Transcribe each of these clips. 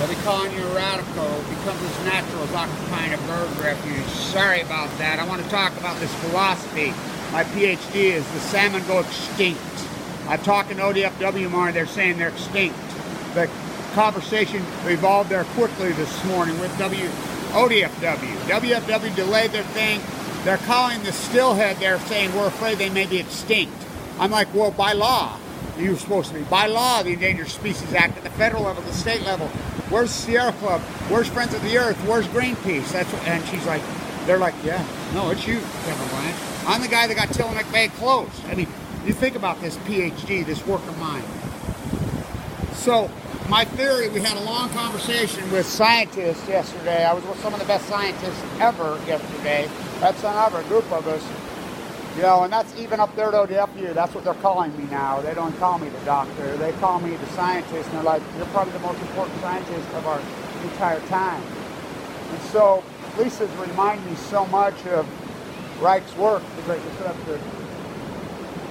They'll be calling you a radical. It becomes as natural as occupying a bird refuge. Sorry about that. I want to talk about this philosophy. My PhD is the salmon go extinct. I'm talking to ODFW more. They're saying they're extinct. The conversation evolved there quickly this morning with ODFW. WFW delayed their thing. They're calling the stillhead. They're saying we're afraid they may be extinct. I'm like, well, by law, you're supposed to be. By law, the Endangered Species Act at the federal level, the state level. Where's Sierra Club? Where's Friends of the Earth? Where's Greenpeace? That's what, and she's like, they're like, yeah, no, it's you, Kevin Bryant. I'm the guy that got Tillamook Bay closed. I mean, you think about this PhD, this work of mine. So, my theory, we had a long conversation with scientists yesterday. I was with some of the best scientists ever yesterday. That's another group of us. You know, and that's even up there at ODFU. That's what they're calling me now. They don't call me the doctor. They call me the scientist. And they're like, you're probably the most important scientist of our entire time. And so, Lisa's reminded me so much of Reich's work, The Great Receptor.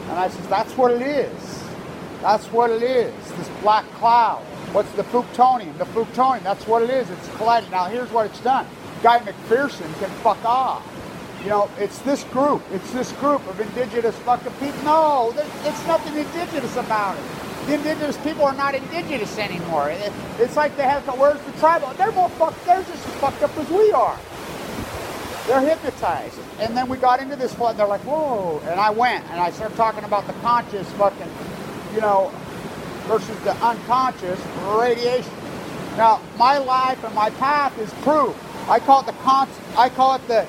And I says, that's what it is. That's what it is. This black cloud. What's the plutonium? The plutonium, that's what it is. It's colliding. Now, here's what it's done. Guy McPherson can fuck off. You know, it's this group. It's this group of indigenous fucking people. No, it's nothing indigenous about it. The indigenous people are not indigenous anymore. It's like they have to, where's the tribal? They're more fucked, they're just as fucked up as we are. They're hypnotized. And then we got into this flood, and they're like, whoa. And I went, and I started talking about the conscious fucking, you know, versus the unconscious radiation. Now, my life and my path is proof. I call it the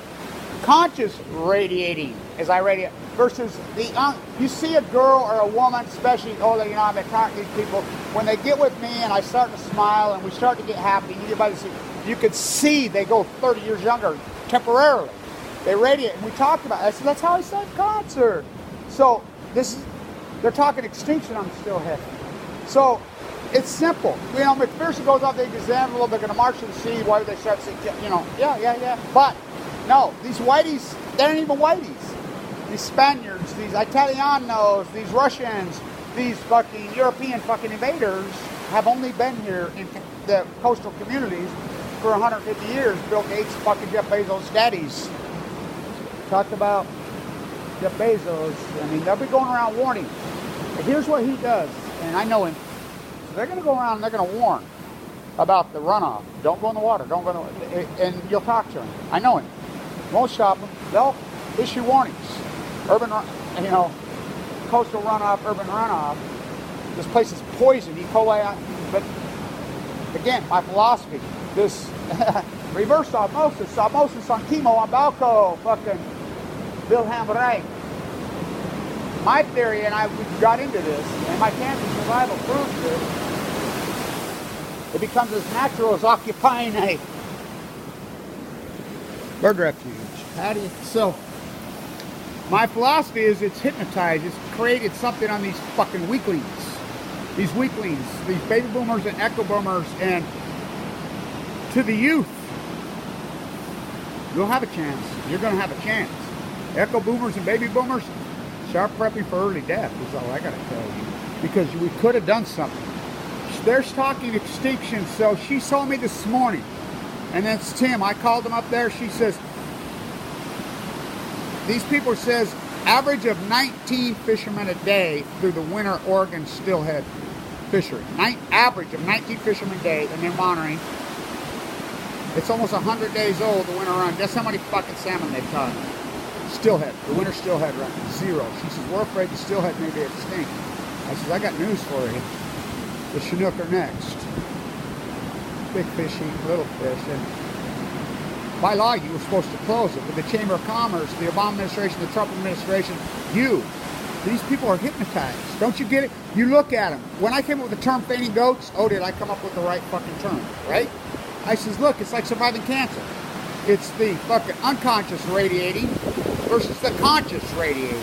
conscious radiating as I radiate versus the you see a girl or a woman, especially you know, I've been talking to these people, when they get with me and I start to smile and we start to get happy, you could see they go 30 years younger temporarily. They radiate, and we talked about it. I said, that's how I started concert. So they're talking extinction on the stillhead. So it's simple. You know, McPherson goes off the example, they're going to march to the sea. Why would they start saying, you know, yeah. But no, these whiteys, they aren't even whiteys. These Spaniards, these Italianos, these Russians, these fucking European fucking invaders have only been here in the coastal communities for 150 years. Bill Gates, fucking Jeff Bezos' daddies. Talked about Jeff Bezos. I mean, they'll be going around warning. But here's what he does, and I know him. So they're going to go around and they're going to warn about the runoff. Don't go in the water. Don't go in the water. And you'll talk to him. I know him. Won't stop them. They'll issue warnings. Urban, you know, coastal runoff, urban runoff. This place is poison. E. coli. But again, my philosophy, this reverse osmosis on chemo, on Balco, fucking Wilhelm Reich. My theory, and we got into this, and my cancer survival proves this, it becomes as natural as occupying a bird refuge. So, my philosophy is it's hypnotized. It's created something on these fucking weaklings. These weaklings, these baby boomers and echo boomers, and to the youth, you'll have a chance. You're going to have a chance. Echo boomers and baby boomers, start prepping for early death is all I got to tell you. Because we could have done something. There's talking extinction. So she told me this morning, and that's Tim. I called him up there. She says, these people says average of 19 fishermen a day through the winter Oregon stillhead fishery. Average of 19 fishermen a day, and they're monitoring. It's almost 100 days old, the winter run. Guess how many fucking salmon they've caught? Stillhead. The winter stillhead run. 0. She says, we're afraid the stillhead may be extinct. I says, I got news for you. The Chinook are next. Big fish eat little fish. And by law, you were supposed to close it. With the Chamber of Commerce, the Obama administration, the Trump administration, these people are hypnotized. Don't you get it? You look at them. When I came up with the term fainting goats, did I come up with the right fucking term, right? I says, look, it's like surviving cancer. It's the fucking unconscious radiating versus the conscious radiating.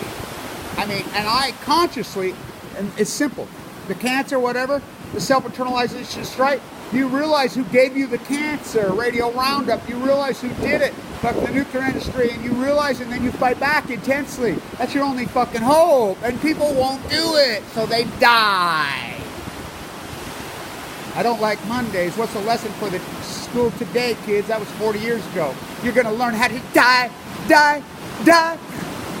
I mean, and I consciously, and it's simple. The cancer, whatever, the self-internalization strike, you realize who gave you the cancer, Radio Roundup. You realize who did it, fucking the nuclear industry, and you realize, and then you fight back intensely. That's your only fucking hope, and people won't do it, so they die. I don't like Mondays. What's the lesson for the school today, kids? That was 40 years ago. You're going to learn how to die.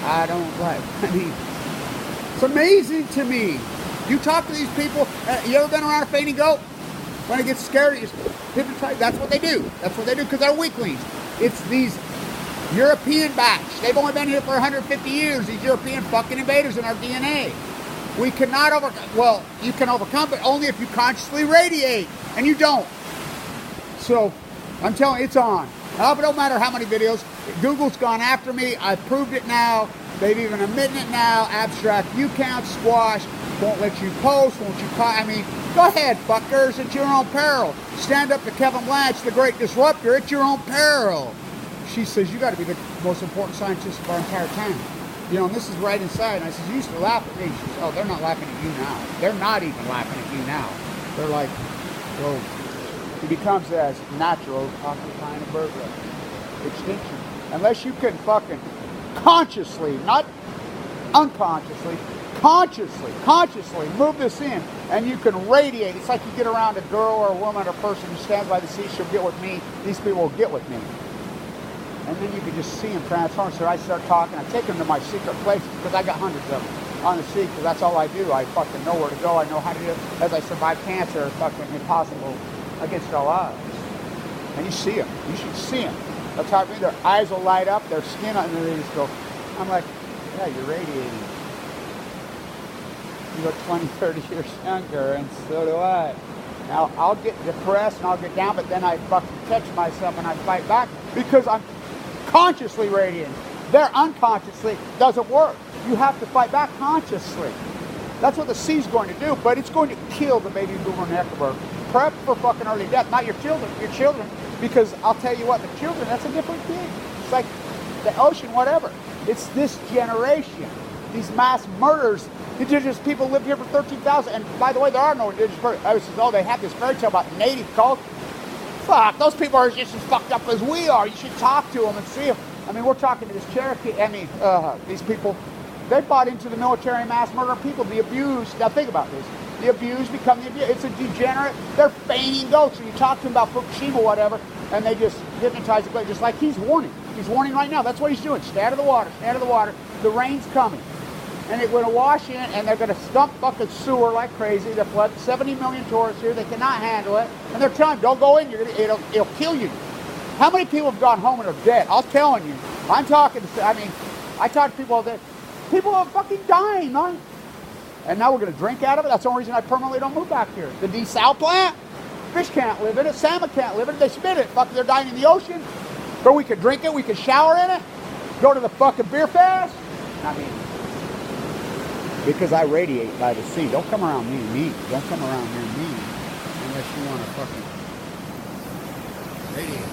I don't like, it's amazing to me. You talk to these people, you ever been around a fainting goat? When it gets scared, you hypnotize. That's what they do. That's what they do because they're weaklings. It's these European batch. They've only been here for 150 years, these European fucking invaders in our DNA. We cannot overcome, well, you can overcome, but only if you consciously radiate, and you don't. So, I'm telling you, it's on. It don't matter how many videos. Google's gone after me. I've proved it now. They've even admitted it now. Abstract view count squashed. Won't let you post. Won't you I mean, go ahead, fuckers. It's your own peril. Stand up to Kevin Blanche, the great disruptor. It's your own peril. She says, you got to be the most important scientist of our entire time. You know, and this is right inside. And I says, you used to laugh at me. She says, oh, they're not laughing at you now. They're not even laughing at you now. They're like, well, it becomes as natural as occupying a burglar. Extinction. Unless you can fucking consciously, not unconsciously, consciously move this in, and you can radiate. It's like you get around a girl or a woman or a person who stands by the sea, she'll get with me, these people will get with me. And then you can just see them transform. So I start talking, I take them to my secret places, because I got hundreds of them on the sea, because that's all I do. I fucking know where to go, I know how to do it. As I survive cancer, it's fucking impossible against all odds. And you see them, you should see them. That's how I mean, their eyes will light up, their skin, and they just go, I'm like, yeah, you're radiating. You look 20, 30 years younger, and so do I. Now, I'll get depressed and I'll get down, but then I fucking catch myself and I fight back because I'm consciously radiating. They're unconsciously, doesn't work. You have to fight back consciously. That's what the sea's going to do, but it's going to kill the baby boomer necroberg. Prep for fucking early death, not your children, because I'll tell you what, the children, that's a different thing. It's like the ocean, whatever. It's this generation, these mass murders. Indigenous people lived here for 13,000, and by the way, there are no indigenous people. I was saying, oh, they have this fairy tale about native culture. Fuck, those people are just as fucked up as we are. You should talk to them and see them. I mean, we're talking to this Cherokee, these people, they bought into the military mass murder people, the abused. Now think about this. The abused become the abused. It's a degenerate. They're feigning goats. And you talk to them about Fukushima or whatever, and they just hypnotize the just like he's warning. He's warning right now. That's what he's doing. Stay out of the water. Stay out of the water. The rain's coming. And it's going to wash in, and they're going to stump fucking sewer like crazy. They're flooding 70 million tourists here. They cannot handle it. And they're telling them, don't go in. It'll kill you. How many people have gone home and are dead? I'm telling you. I'm talking to, I talk to people that people are fucking dying, man. And now we're going to drink out of it. That's the only reason I permanently don't move back here. The desal plant, fish can't live in it. Salmon can't live in it. They spit it. Fuck, they're dying in the ocean. Or we could drink it. We could shower in it. Go to the fucking beer fest. Because I radiate by the sea. Don't come around me. Don't come around near me unless you want to fucking radiate.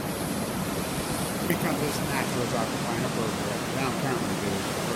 Because this natural is occupying a bird. Now I'm currently doing.